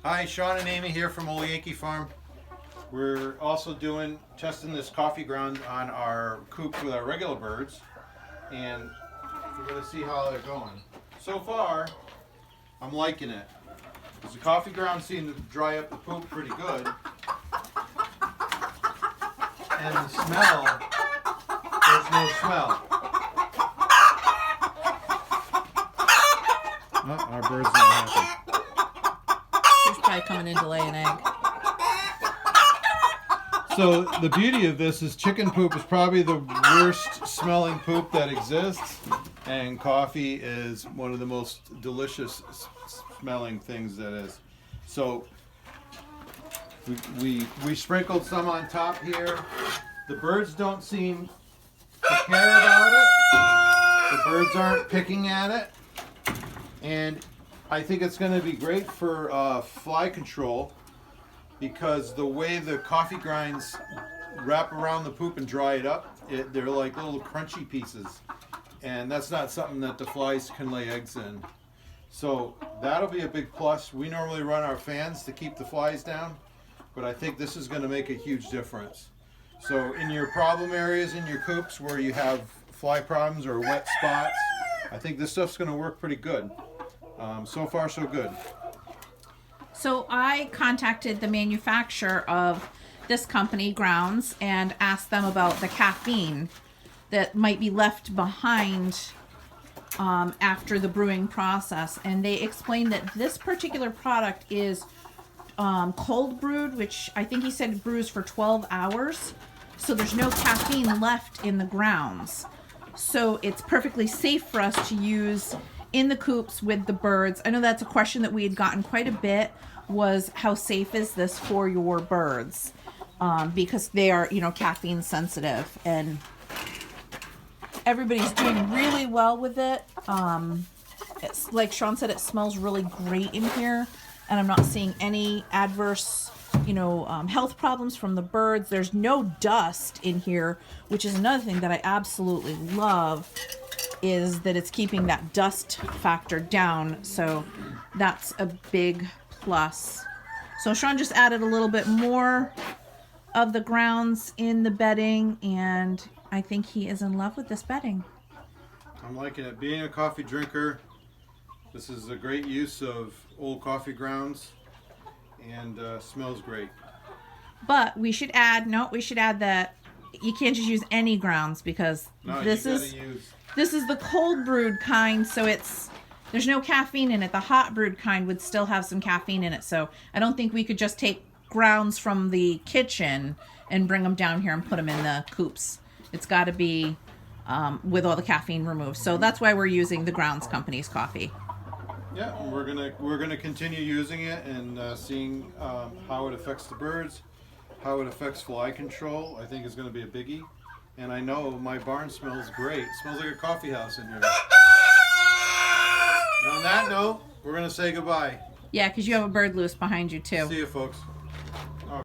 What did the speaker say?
Hi, Sean and Amy here from Old Yankee Farm. We're also testing this coffee ground on our coops with our regular birds, and we're going to see how they're going. So far, I'm liking it. Because the coffee ground seemed to dry up the poop pretty good, and the smell, there's no smell. Oh, our bird's not happy. He's probably coming in to lay an egg. So the beauty of this is chicken poop is probably the worst smelling poop that exists, and coffee is one of the most delicious smelling things that is. So we sprinkled some on top here. The birds don't seem to care about it. The birds aren't picking at it, and I think it's going to be great for fly control, because the way the coffee grinds wrap around the poop and dry it up, they're like little crunchy pieces, and that's not something that the flies can lay eggs in. So that'll be a big plus. We normally run our fans to keep the flies down, but I think this is going to make a huge difference. So in your problem areas in your coops where you have fly problems or wet spots, I think this stuff's going to work pretty good. So far, so good. So I contacted the manufacturer of this company, Grounds, and asked them about the caffeine that might be left behind after the brewing process. And they explained that this particular product is cold brewed, which I think he said brews for 12 hours. So there's no caffeine left in the grounds. So it's perfectly safe for us to use in the coops with the birds. I know that's a question that we had gotten quite a bit, was how safe is this for your birds? Because they are, caffeine sensitive, and everybody's doing really well with it. It's like Sean said, it smells really great in here, and I'm not seeing any adverse, health problems from the birds. There's no dust in here, which is another thing that I absolutely love, is that it's keeping that dust factor down. So that's a big plus. So Sean just added a little bit more of the grounds in the bedding, and I think he is in love with this bedding. I'm liking it. Being a coffee drinker, this is a great use of old coffee grounds, and smells great. But we should add that you can't just use any grounds, because this is the cold brewed kind, so there's no caffeine in it. The hot brewed kind would still have some caffeine in it, so I don't think we could just take grounds from the kitchen and bring them down here and put them in the coops. It's got to be with all the caffeine removed. So that's why we're using the Grounds Company's coffee. Yeah, and we're gonna continue using it and seeing how it affects the birds, how it affects fly control. I think is going to be a biggie. And I know my barn smells great. It smells like a coffee house in here. And on that note, we're going to say goodbye. Yeah, because you have a bird loose behind you too. See you, folks.